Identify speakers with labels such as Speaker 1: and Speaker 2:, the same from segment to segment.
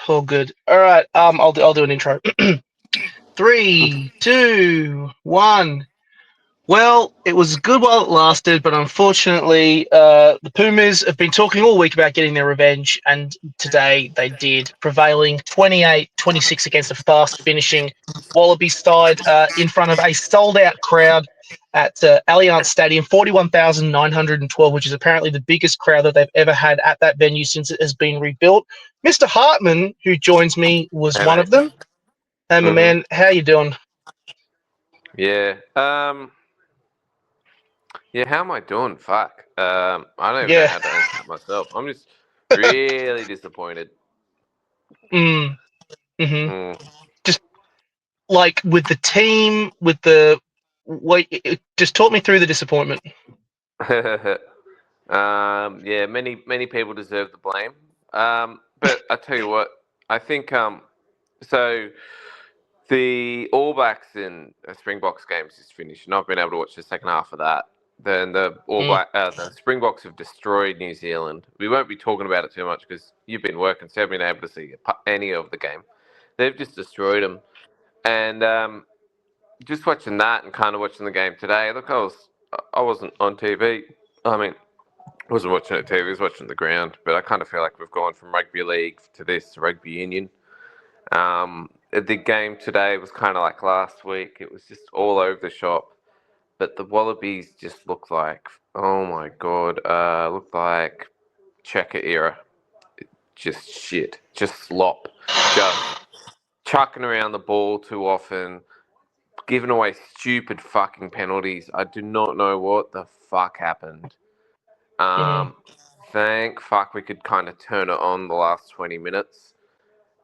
Speaker 1: All good. All right. I'll do an intro. Three, two, one. Well, it was good while it lasted, but unfortunately, the Pumas have been talking all week about getting their revenge, and today they did, prevailing 28-26 against a fast-finishing Wallabies side in front of a sold-out crowd at Allianz Stadium, 41,912, which is apparently the biggest crowd that they've ever had at that venue since it has been rebuilt. Mr. Hartman, who joins me, was
Speaker 2: Hey,
Speaker 1: one
Speaker 2: mate.
Speaker 1: of them. Hey, my man, how you doing?
Speaker 2: Yeah. Yeah, how am I doing? Fuck. I don't even know
Speaker 1: Yeah.
Speaker 2: how to answer that myself. I'm just really disappointed.
Speaker 1: Mm. Mm-hmm.
Speaker 2: Mm.
Speaker 1: Just like with the team, with the wait, just talk me through the disappointment.
Speaker 2: Yeah, many people deserve the blame. But I tell you what, I think so the All Blacks in Springboks games is finished, and I've been able to watch the second half of that. Then
Speaker 1: Mm.
Speaker 2: The Springboks have destroyed New Zealand. We won't be talking about it too much because you've been working, so you haven't been able to see any of the game. They've just destroyed them, and just watching that and kind of watching the game today. Look, I wasn't on TV. I mean, I wasn't watching it TV. I was watching the ground, but I kind of feel like we've gone from rugby league to this rugby union. The game today was kind of like last week. It was just all over the shop. But the Wallabies just looked like, oh my god, looked like Checker era. Just shit. Just slop. Just chucking around the ball too often. Giving away stupid fucking penalties. I do not know what the fuck happened.
Speaker 1: Mm.
Speaker 2: Thank fuck we could kind of turn it on the last 20 minutes.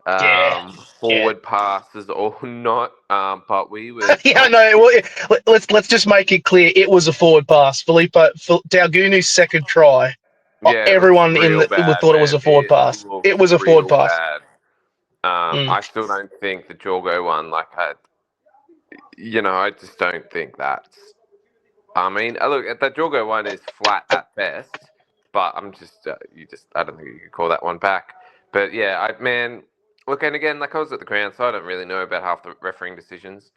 Speaker 1: Yeah. Yeah.
Speaker 2: Forward passes or not, but we were
Speaker 1: Yeah, no. Let's just make it clear. It was a forward pass. Dalgunu's second try.
Speaker 2: yeah, it looks
Speaker 1: Everyone in
Speaker 2: real
Speaker 1: the
Speaker 2: bad,
Speaker 1: thought it was
Speaker 2: man.
Speaker 1: a forward
Speaker 2: It
Speaker 1: pass.
Speaker 2: looks
Speaker 1: It was a forward
Speaker 2: real
Speaker 1: pass.
Speaker 2: bad.
Speaker 1: Mm.
Speaker 2: I still don't think the Jorgo one, I just don't think that's. I mean, look, the Jorgo one is flat at best, but I don't think you could call that one back. But yeah, look, and again, like I was at the ground, so I don't really know about half the refereeing decisions.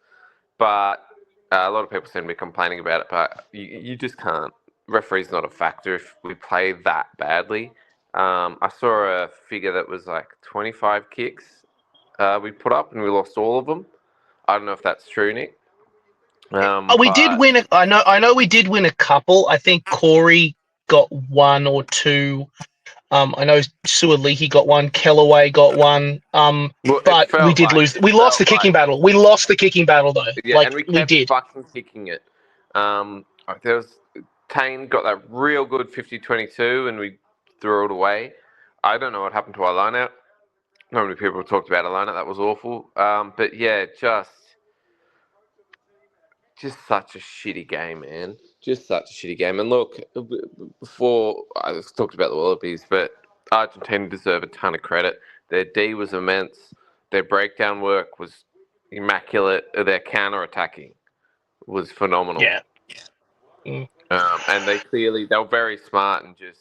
Speaker 2: But a lot of people seem to be complaining about it, but you just can't. Referee's not a factor if we play that badly. I saw a figure that was like 25 kicks we put up and we lost all of them. I don't know if that's true, Nick.
Speaker 1: We did
Speaker 2: But
Speaker 1: win. I know we did win a couple. I think Corey got one or two. I know Sualihi got one. Kellaway got one.
Speaker 2: well,
Speaker 1: But we did lose. We lost the kicking battle. We lost the kicking battle though.
Speaker 2: yeah,
Speaker 1: Like
Speaker 2: and we
Speaker 1: we
Speaker 2: kept
Speaker 1: did.
Speaker 2: fucking kicking it. There was Tane got that real good 50-22 and we threw it away. I don't know what happened to our line out. Not many people talked about Alona. That was awful. But yeah, just such a shitty game, man. Just such a shitty game. And look, before I talked about the Wallabies, but Argentina deserve a ton of credit. Their D was immense. Their breakdown work was immaculate. Their counter-attacking was phenomenal.
Speaker 1: Yeah. Mm.
Speaker 2: And they were very smart and just,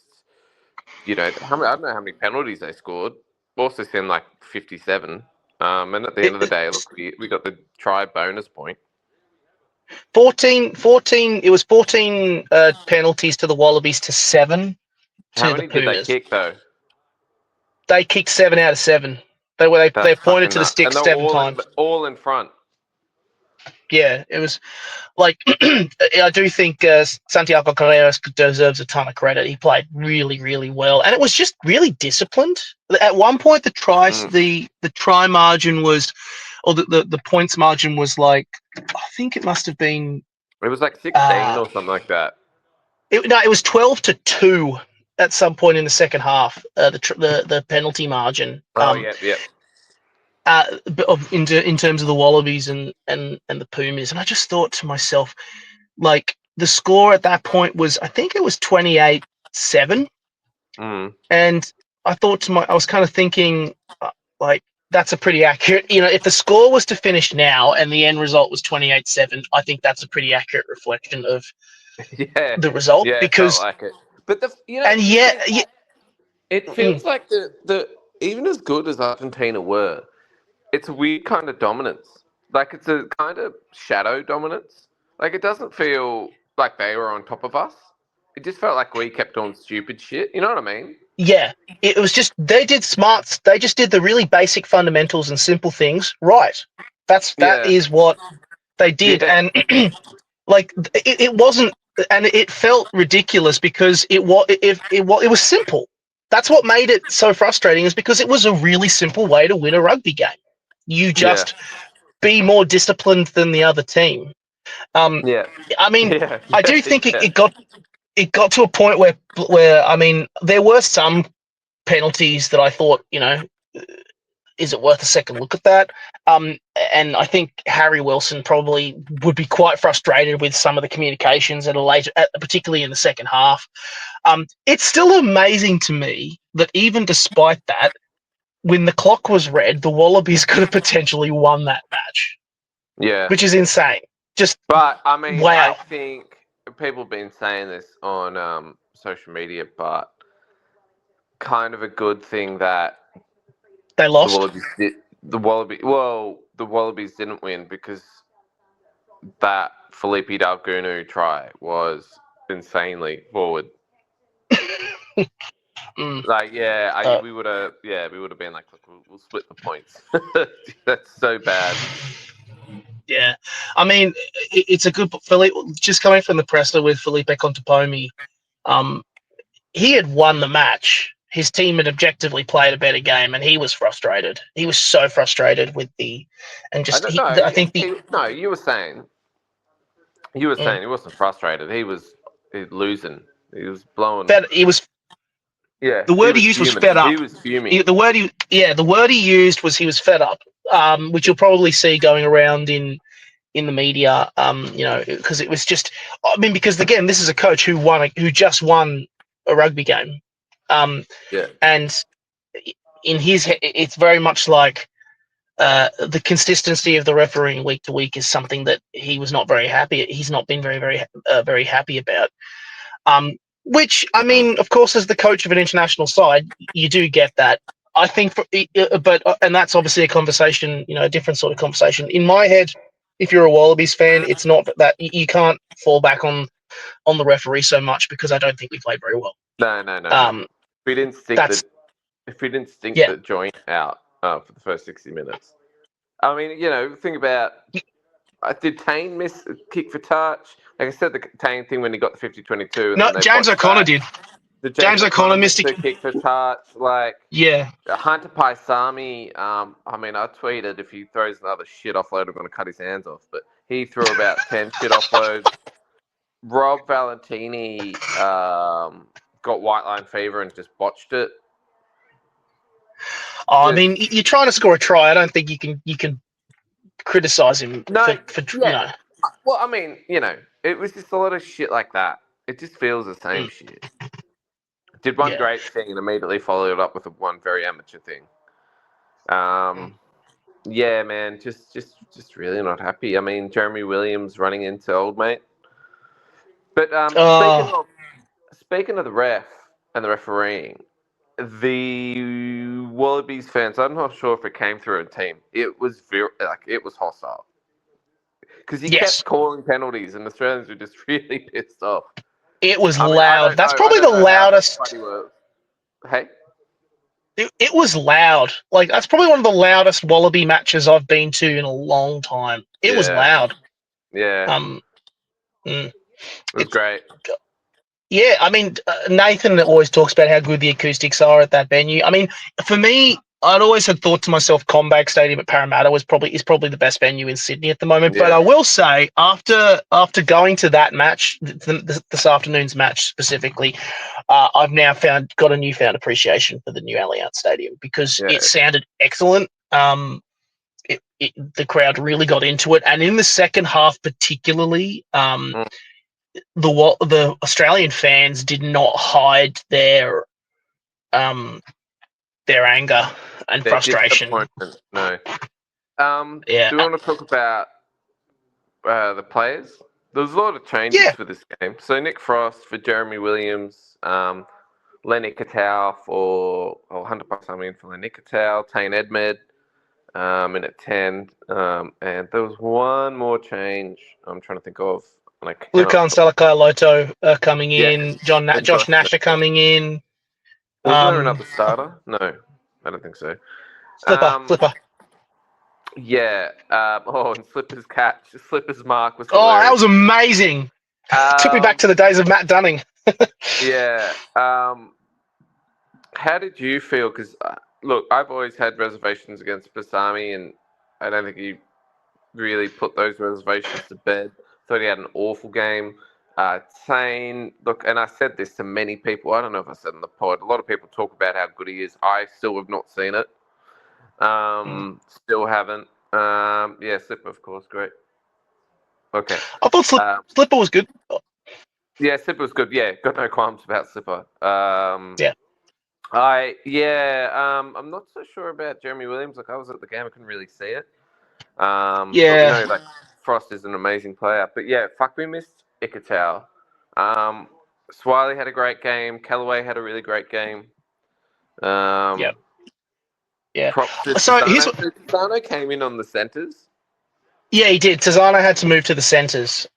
Speaker 2: I don't know how many penalties they scored. Also seemed like 57. And at the end of the day, look, we got the try bonus point.
Speaker 1: 14. It was 14 penalties to the Wallabies to 7
Speaker 2: How
Speaker 1: to the
Speaker 2: many did they
Speaker 1: Pumas.
Speaker 2: kick though?
Speaker 1: They kicked 7 out of 7. They
Speaker 2: That's
Speaker 1: pointed
Speaker 2: fucking
Speaker 1: to the
Speaker 2: nuts.
Speaker 1: stick
Speaker 2: And they're
Speaker 1: 7 times.
Speaker 2: all in front.
Speaker 1: Yeah, it was like I do think Santiago Carreras deserves a ton of credit. He played really, really well, and it was just really disciplined. At one point, the try margin was, or the points margin was like, I think it must have been.
Speaker 2: It was like 16 or something like that.
Speaker 1: It was 12-2 at some point in the second half. The penalty margin.
Speaker 2: Oh, yeah.
Speaker 1: In terms of the Wallabies and the Pumas, and I just thought to myself, like the score at that point was, I think it was 28-7, and I was kind of thinking, like that's a pretty accurate. If the score was to finish now and the end result was 28-7, I think that's a pretty accurate reflection of the result
Speaker 2: Yeah, it felt
Speaker 1: because
Speaker 2: like it. But
Speaker 1: and
Speaker 2: it feels like even as good as Argentina were, it's a weird kind of dominance. Like, it's a kind of shadow dominance. Like, it doesn't feel like they were on top of us. It just felt like we kept doing stupid shit. You know what I mean?
Speaker 1: Yeah, it was just they did smarts. They just did the really basic fundamentals and simple things right. That
Speaker 2: Yeah.
Speaker 1: is what they did,
Speaker 2: Yeah.
Speaker 1: and like it wasn't, and it felt ridiculous because it was simple. That's what made it so frustrating, is because it was a really simple way to win a rugby game. You
Speaker 2: Yeah.
Speaker 1: just be more disciplined than the other team. Um,
Speaker 2: Yeah.
Speaker 1: I mean,
Speaker 2: Yeah.
Speaker 1: I do
Speaker 2: Yeah.
Speaker 1: think
Speaker 2: Yeah.
Speaker 1: it got to a point where I mean, there were some penalties that I thought, is it worth a second look at that? And I think Harry Wilson probably would be quite frustrated with some of the communications particularly in the second half. It's still amazing to me that even despite that, when the clock was red, the Wallabies could have potentially won that match,
Speaker 2: Yeah.
Speaker 1: which is insane. Just
Speaker 2: But I mean, I
Speaker 1: wow,
Speaker 2: think people have been saying this on social media, but kind of a good thing that
Speaker 1: they
Speaker 2: the
Speaker 1: lost.
Speaker 2: Wallabies did. The Wallabies didn't win because that Felipe Dalgunu try was insanely forward.
Speaker 1: Mm,
Speaker 2: Like, yeah,
Speaker 1: uh,
Speaker 2: we would have, been like, look, we'll split the points. That's so bad.
Speaker 1: yeah, I mean, it's a good Philippe. Just coming from the presser with Felipe Contepomi, um, he had won the match. His team had objectively played a better game, and he was frustrated. He was so frustrated with and
Speaker 2: I
Speaker 1: just
Speaker 2: don't know.
Speaker 1: I think
Speaker 2: No, you were
Speaker 1: mm,
Speaker 2: saying he wasn't frustrated. He was losing. He was blowing.
Speaker 1: he was
Speaker 2: Yeah,
Speaker 1: the
Speaker 2: he
Speaker 1: word he
Speaker 2: was
Speaker 1: used was
Speaker 2: fuming.
Speaker 1: fed
Speaker 2: He
Speaker 1: up.
Speaker 2: was fuming.
Speaker 1: The word he used was he was fed up, which you'll probably see going around in the media, because it was just, I mean, because again, this is a coach who just won a rugby game,
Speaker 2: Yeah.
Speaker 1: and in his head, it's very much like the consistency of the refereeing week to week is something that he was not very happy. He's not been very happy about. Which I mean, of course, as the coach of an international side, you do get that. I think, and that's obviously a conversation, a different sort of conversation. In my head, if you're a Wallabies fan, it's not that you can't fall back on the referee so much, because I don't think we played very well.
Speaker 2: No, no, no, no.
Speaker 1: Um,
Speaker 2: We didn't stink
Speaker 1: that's
Speaker 2: the
Speaker 1: yeah,
Speaker 2: joint out for the first 60 minutes. I mean, think about, did Tane miss a kick for touch? Like I said, the Tane thing when he got the 50-22 and
Speaker 1: no.
Speaker 2: then they
Speaker 1: James
Speaker 2: botched
Speaker 1: O'Connor
Speaker 2: that.
Speaker 1: did.
Speaker 2: The James
Speaker 1: James O'Connor
Speaker 2: O'Connor
Speaker 1: missed
Speaker 2: missed
Speaker 1: a
Speaker 2: a kick for touch. Like,
Speaker 1: yeah.
Speaker 2: Hunter Paisami, I mean, I tweeted if he throws another shit offload, I'm going to cut his hands off. But he threw about 10 shit offloads. Rob Valentini got white line fever and just botched it.
Speaker 1: I
Speaker 2: Just
Speaker 1: mean, you're trying to score a try. I don't think you can criticize him
Speaker 2: no,
Speaker 1: for
Speaker 2: yeah. Well, I mean, it was just a lot of shit like that. It just feels the same
Speaker 1: mm,
Speaker 2: shit. Did one
Speaker 1: yeah.
Speaker 2: great thing and immediately followed it up with one very amateur thing.
Speaker 1: Mm.
Speaker 2: Yeah, man, just really not happy. I mean, Jeremy Williams running into old mate. But
Speaker 1: Oh,
Speaker 2: speaking of the ref and the refereeing, the Wallabies fans, I'm not sure if it came through a team. It was it was hostile because he kept
Speaker 1: yes.
Speaker 2: calling penalties, and Australians were just really pissed off.
Speaker 1: It was
Speaker 2: I mean,
Speaker 1: loud. That's
Speaker 2: I
Speaker 1: probably the
Speaker 2: don't know how
Speaker 1: loudest.
Speaker 2: bloody were. Hey,
Speaker 1: It was loud. Like, that's probably one of the loudest Wallaby matches I've been to in a long time. It was
Speaker 2: yeah,
Speaker 1: loud.
Speaker 2: yeah,
Speaker 1: Um, mm,
Speaker 2: it was
Speaker 1: it's
Speaker 2: great.
Speaker 1: Yeah, I mean, Nathan always talks about how good the acoustics are at that venue. I mean, for me, I'd always had thought to myself, Combank Stadium at Parramatta is probably the best venue in Sydney at the moment. But
Speaker 2: Yeah,
Speaker 1: I will say, after going to that match, this afternoon's match specifically, I've now got a newfound appreciation for the new Allianz Stadium, because
Speaker 2: yeah,
Speaker 1: it sounded excellent. The crowd really got into it, and in the second half, particularly,
Speaker 2: mm.
Speaker 1: the Australian fans did not hide um their anger and
Speaker 2: Their
Speaker 1: frustration.
Speaker 2: disappointment. No.
Speaker 1: Yeah,
Speaker 2: Do we want to talk about the players? There was a lot of changes
Speaker 1: yeah,
Speaker 2: for this game. So Nick Frost for Jeremy Williams. Lenny Katau Hunter Paisami in for Lenny Katau, Tane Edmed in at 10. And there was one more change I'm trying to think of, and I cannot.
Speaker 1: Lukan Salakai-Loto coming
Speaker 2: Yes,
Speaker 1: in.
Speaker 2: and
Speaker 1: Josh
Speaker 2: Josh.
Speaker 1: Nasher coming in.
Speaker 2: Wasn't there another starter? No, I don't think so.
Speaker 1: Flipper.
Speaker 2: Yeah. And Slipper's mark was
Speaker 1: Oh, that
Speaker 2: hilarious.
Speaker 1: was amazing. Took me back to the days of Matt Dunning.
Speaker 2: Yeah. How did you feel? Because look, I've always had reservations against Basami, and I don't think he really put those reservations to bed. Thought he had an awful game. Tane, look, and I said this to many people. I don't know if I said in the pod. A lot of people talk about how good he is. I still have not seen it. Still haven't. Yeah, Slipper, of course, great. Okay.
Speaker 1: I thought Slipper was good.
Speaker 2: Yeah, Slipper was good. Yeah, got no qualms about Slipper.
Speaker 1: Yeah.
Speaker 2: I'm not so sure about Jeremy Williams. Like, I was at the game, I couldn't really see it. But we know like Frost is an amazing player. But yeah, we missed Ikatau. Swiley had a great game. Callaway had a really great game.
Speaker 1: Yeah.
Speaker 2: Props to
Speaker 1: So
Speaker 2: Tizano came in on the centres.
Speaker 1: Yeah, he did. Tizano had to move to the centres.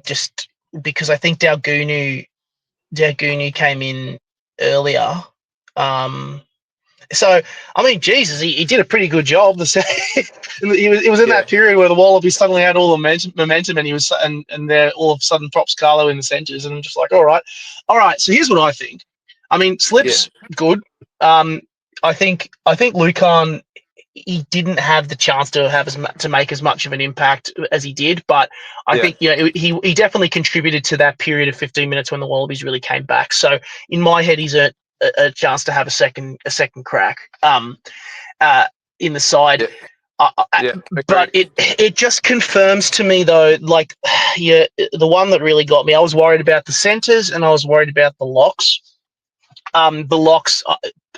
Speaker 1: Just because I think Dalgunu came in earlier. So I mean, Jesus, he did a pretty good job. It was in that period where the Wallabies suddenly had all the momentum, and he was and they're all of a sudden props Carlo in the centres, and I'm just like, all right. So here's what I think. I mean, Slip's good. I think Lucan, he didn't have the chance to make as much of an impact as he did, but I think he definitely contributed to that period of 15 minutes when the Wallabies really came back. So in my head, he's a chance to have a second crack in the side. But it just confirms to me though, like the one that really got me, I was worried about the centres and I was worried about the locks. The locks,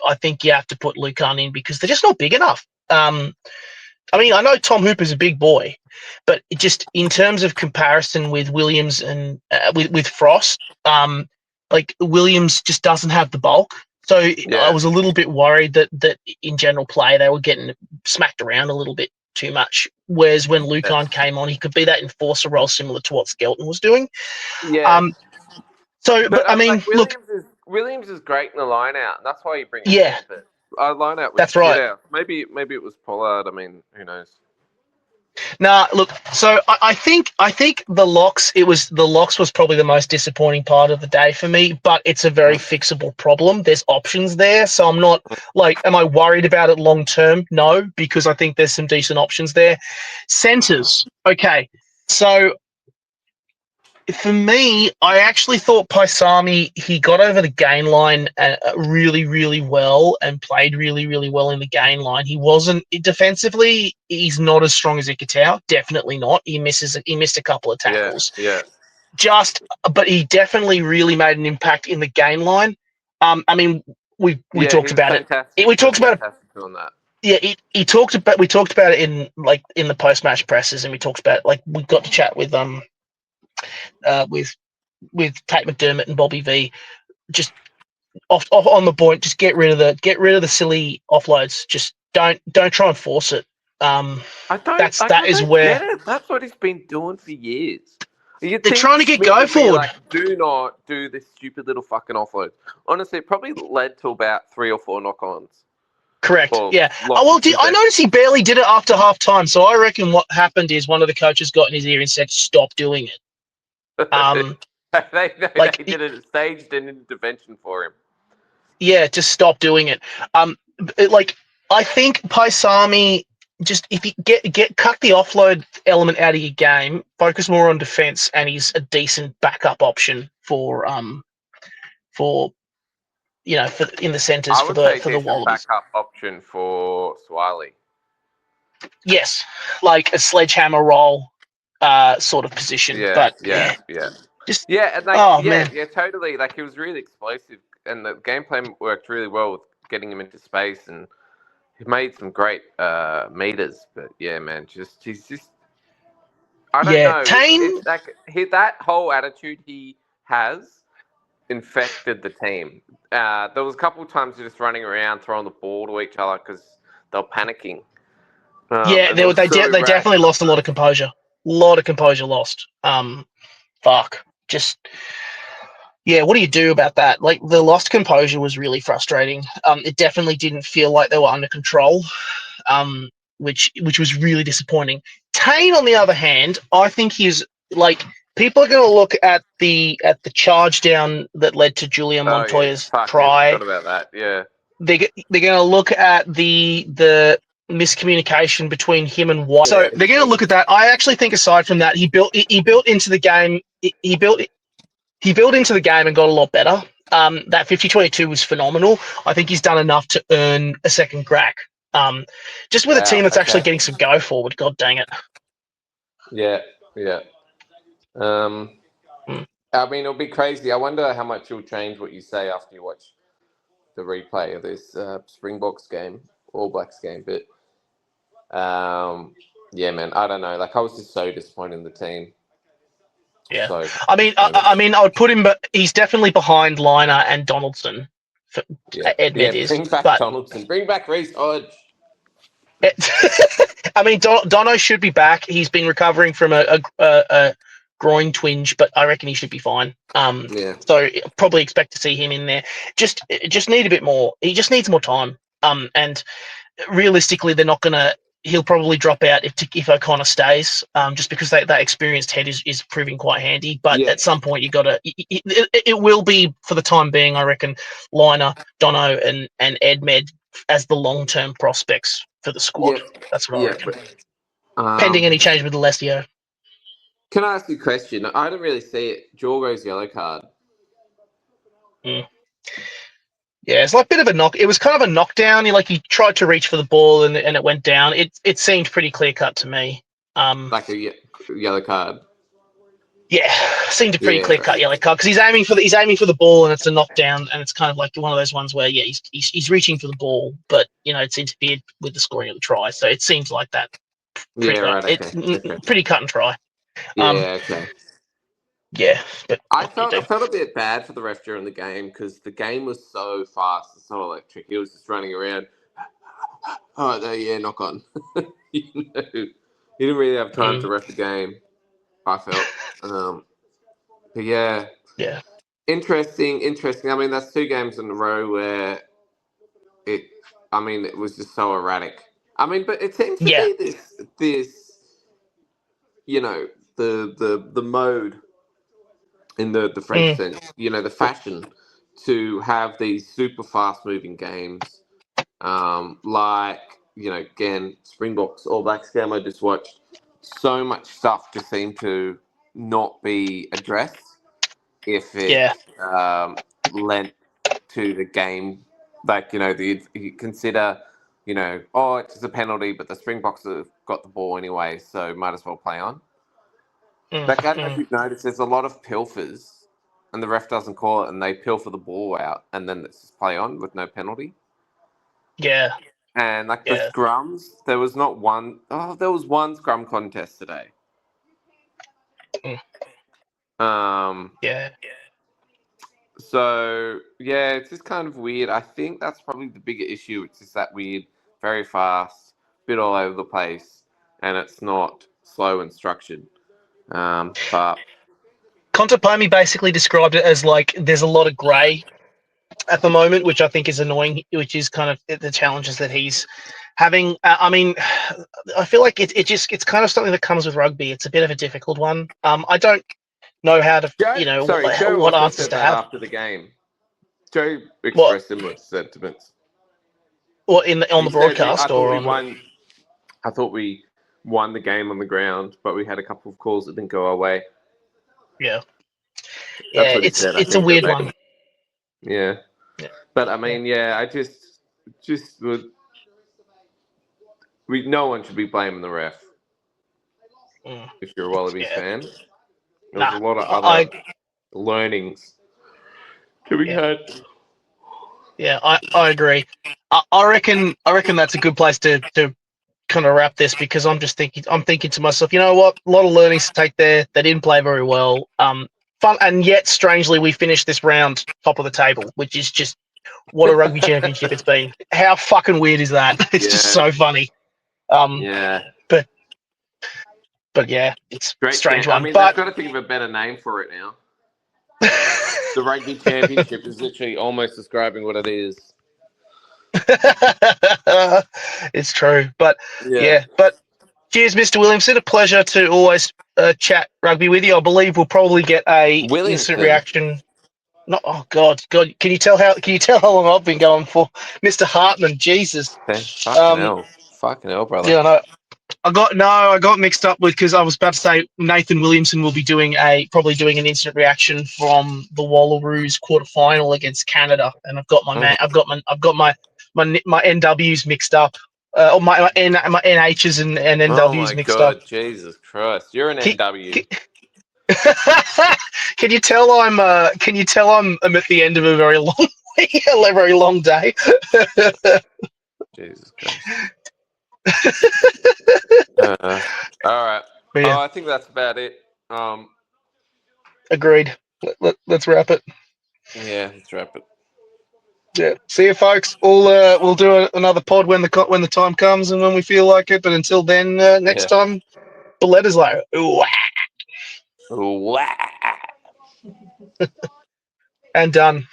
Speaker 1: I think you have to put Lucan in because they're just not big enough. I mean, I know Tom Hooper's a big boy, but just in terms of comparison with Williams and with Frost, like Williams just doesn't have the bulk. So I was a little bit worried that in general play they were getting smacked around a little bit too much. Whereas when Lucan came on, he could be that enforcer role similar to what Skelton was doing.
Speaker 2: Yeah.
Speaker 1: But I mean,
Speaker 2: like, Williams is great in the line out. And that's why you bring him in. But our line out was
Speaker 1: that's right.
Speaker 2: Out. Maybe it was Pollard. I mean, who knows?
Speaker 1: Nah, look. So I think the locks. The locks was probably the most disappointing part of the day for me. But it's a very fixable problem. There's options there, so I'm not like, am I worried about it long term? No, because I think there's some decent options there. Centers, okay. So for me, I actually thought Paisami, he got over the gain line really, really well and played really, really well in the gain line. He wasn't defensively, he's not as strong as Ikatau. Definitely not. He missed a couple of tackles.
Speaker 2: Yeah.
Speaker 1: But he definitely really made an impact in the gain line. I mean, we talked about it. We talked about it.
Speaker 2: On that.
Speaker 1: Yeah, we talked about it in the post match presses, and we talked about we got to chat with Tate McDermott and Bobby V, just off on the point. Just get rid of the silly offloads. Just don't try and force it. That's
Speaker 2: what he's been doing for years.
Speaker 1: They're trying to get go forward.
Speaker 2: Like, do not do this stupid little fucking offload. Honestly, it probably led to about 3 or 4 knock-ons.
Speaker 1: Correct. Yeah. I noticed he barely did it after half time. So I reckon what happened is one of the coaches got in his ear and said, "Stop doing it."
Speaker 2: They did a staged an intervention for him.
Speaker 1: Yeah, just stop doing it. I think Paisami, just if you cut the offload element out of your game, focus more on defense, and he's a decent backup option for in the centres for the Wallabies.
Speaker 2: Backup option for Swiley.
Speaker 1: Yes, like a sledgehammer role sort of position.
Speaker 2: Yeah. Totally. Like, he was really explosive, and the gameplay worked really well with getting him into space, and he made some great meters. But yeah, man, he's just. I don't know.
Speaker 1: Tane,
Speaker 2: it's like that whole attitude he has infected the team. There was a couple of times just running around, throwing the ball to each other because they were panicking.
Speaker 1: Yeah,
Speaker 2: And it was so
Speaker 1: they definitely
Speaker 2: irrational.
Speaker 1: lost a lot of composure. Lot of composure lost. Fuck. Just yeah. What do you do about that? Like the lost composure was really frustrating. It definitely didn't feel like they were under control. Which was really disappointing. Tane, on the other hand, I think he's like people are going to look at the charge down that led to Julian
Speaker 2: Oh yeah,
Speaker 1: Montoya's
Speaker 2: fuck yeah,
Speaker 1: try.
Speaker 2: forgot about that. Yeah,
Speaker 1: They're going to look at the miscommunication between him and White. So they're going to look at that. I actually think aside from that, he built into the game. He built into the game and got a lot better. That 50-22 was phenomenal. I think he's done enough to earn a second crack. Just with a team
Speaker 2: wow.
Speaker 1: that's actually
Speaker 2: Okay.
Speaker 1: getting some go forward. God dang it.
Speaker 2: Yeah, yeah. Um,
Speaker 1: Mm.
Speaker 2: I mean, it'll be crazy. I wonder how much you'll change what you say after you watch the replay of this Springboks game, All Blacks game. But yeah, man, I don't know. Like, I was just so disappointed in the team.
Speaker 1: Yeah.
Speaker 2: So
Speaker 1: I mean,
Speaker 2: disappointed.
Speaker 1: I would put him, but he's definitely behind Liner and Donaldson. For,
Speaker 2: Yeah, yeah.
Speaker 1: Edmed is,
Speaker 2: Bring back
Speaker 1: but
Speaker 2: Donaldson. Bring back Reece Hodge.
Speaker 1: I mean, Dono should be back. He's been recovering from a groin twinge, but I reckon he should be fine.
Speaker 2: Yeah,
Speaker 1: So probably expect to see him in there. Just need a bit more. He just needs more time. And realistically, they're not gonna. He'll probably drop out if O'Connor stays, just because that experienced head is proving quite handy. But
Speaker 2: yeah,
Speaker 1: at some point, you got to. It will be for the time being, I reckon. Liner, Dono, and Edmed as the long term prospects for the squad.
Speaker 2: yeah,
Speaker 1: That's what I
Speaker 2: yeah.
Speaker 1: reckon.
Speaker 2: But,
Speaker 1: Pending any change with Alessio.
Speaker 2: can I ask you a question? I didn't really see it. Jorgo's yellow card.
Speaker 1: Mm. Yeah, it's like a bit of a knock. It was kind of a knockdown. He tried to reach for the ball and it went down. It seemed pretty clear cut to me.
Speaker 2: Like a yellow card.
Speaker 1: Yeah, seemed a pretty clear
Speaker 2: Yeah,
Speaker 1: cut yellow card because he's aiming for the ball and it's a knockdown and it's kind of like one of those ones where yeah he's reaching for the ball but it's interfered with the scoring of the try, so it seems like that
Speaker 2: yeah, right.
Speaker 1: it's
Speaker 2: Okay, okay.
Speaker 1: pretty cut and try. Um,
Speaker 2: Yeah, okay.
Speaker 1: yeah, but
Speaker 2: I
Speaker 1: what can you
Speaker 2: felt I
Speaker 1: do?
Speaker 2: felt a bit bad for the ref during the game because the game was so fast and so electric. He was just running around. Oh no, yeah, knock on. You know, he didn't really have time to
Speaker 1: Mm,
Speaker 2: ref the game. I felt. But yeah,
Speaker 1: yeah,
Speaker 2: interesting. I mean, that's two games in a row where it. I mean, it was just so erratic. I mean, but it seems to
Speaker 1: yeah,
Speaker 2: be this. You know, the mode in the French
Speaker 1: mm,
Speaker 2: sense. You know, the fashion to have these super fast moving games, like again Springboks All Blacks game I just watched. So much stuff just seemed to not be addressed if it
Speaker 1: yeah,
Speaker 2: lent to the game. Like you consider, oh, it's just a penalty, but the Springboks have got the ball anyway, so might as well play on.
Speaker 1: mm,
Speaker 2: Like, I don't know if
Speaker 1: mm,
Speaker 2: you've noticed, there's a lot of pilfers, and the ref doesn't call it, and they pilfer the ball out, and then it's just play on with no penalty.
Speaker 1: yeah,
Speaker 2: And like the
Speaker 1: yeah,
Speaker 2: scrums, there was not one. Oh, there was one scrum contest today.
Speaker 1: mm,
Speaker 2: Um.
Speaker 1: yeah,
Speaker 2: So yeah, it's just kind of weird. I think that's probably the bigger issue. It's just that weird, very fast, bit all over the place, and it's not slow and structured. But
Speaker 1: Contepomi basically described it as like there's a lot of grey at the moment, which I think is annoying, which is kind of the challenges that he's having. I mean, I feel like it's kind of something that comes with rugby. It's a bit of a difficult one. I don't know how to,
Speaker 2: Joe
Speaker 1: what
Speaker 2: also
Speaker 1: answers
Speaker 2: said
Speaker 1: to
Speaker 2: that
Speaker 1: have.
Speaker 2: after the game. Joe
Speaker 1: What,
Speaker 2: expressed similar sentiments.
Speaker 1: on
Speaker 2: He
Speaker 1: the
Speaker 2: said, "I
Speaker 1: broadcast
Speaker 2: thought
Speaker 1: or
Speaker 2: we
Speaker 1: on?
Speaker 2: won. I thought we won the game on the ground, but we had a couple of calls that didn't go our way."
Speaker 1: Yeah,
Speaker 2: That's
Speaker 1: yeah.
Speaker 2: what he said. I
Speaker 1: It's a
Speaker 2: think
Speaker 1: weird one.
Speaker 2: yeah.
Speaker 1: Yeah,
Speaker 2: But I
Speaker 1: yeah,
Speaker 2: mean, yeah, I just would. No one should be blaming the ref
Speaker 1: mm,
Speaker 2: if you're a Wallabies
Speaker 1: yeah.
Speaker 2: fan. There's
Speaker 1: Nah,
Speaker 2: a lot of
Speaker 1: I
Speaker 2: other learnings to be
Speaker 1: yeah,
Speaker 2: had.
Speaker 1: yeah. I agree. I reckon that's a good place to kind of wrap this because I'm thinking to myself, you know what? A lot of learnings to take there. They didn't play very well. fun, and yet strangely we finished this round top of the table, which is just what a rugby championship it's been. How fucking weird is that? It's just
Speaker 2: Yeah.
Speaker 1: so funny. Um,
Speaker 2: Yeah.
Speaker 1: but yeah, it's a
Speaker 2: Great
Speaker 1: strange
Speaker 2: champ. I
Speaker 1: one.
Speaker 2: mean, they've
Speaker 1: But
Speaker 2: got to think of a better name for it now. The Rugby Championship is literally almost describing what it is.
Speaker 1: it's true. But
Speaker 2: Yeah.
Speaker 1: yeah, but cheers, Mr. Williamson. A pleasure to always chat rugby with you. I believe we'll probably get a instant
Speaker 2: Williamson.
Speaker 1: reaction. Not, oh God. Can you tell how long I've been going for, Mr. Hartman? Jesus.
Speaker 2: Okay. Fucking
Speaker 1: Um,
Speaker 2: hell. Fucking hell, brother.
Speaker 1: yeah, no, I got mixed up with because I was about to say Nathan Williamson will be probably doing an instant reaction from the Wallaroos quarterfinal against Canada, and
Speaker 2: Mhm.
Speaker 1: I've got my NWs mixed up, or my NHs and
Speaker 2: Oh
Speaker 1: NWs
Speaker 2: my
Speaker 1: mixed up.
Speaker 2: god, Jesus Christ. You're an
Speaker 1: Can,
Speaker 2: NW.
Speaker 1: can you tell I'm at the end of a very long a very long day?
Speaker 2: Jesus Christ. All right.
Speaker 1: But
Speaker 2: Oh,
Speaker 1: yeah,
Speaker 2: I think that's about it. Um,
Speaker 1: agreed. Let's wrap it.
Speaker 2: yeah, let's wrap it.
Speaker 1: Yeah. See you, folks. We'll do another pod when the time comes and when we feel like it. But until then, next
Speaker 2: Yeah.
Speaker 1: time, the letters like ooh,
Speaker 2: Wow.
Speaker 1: and done.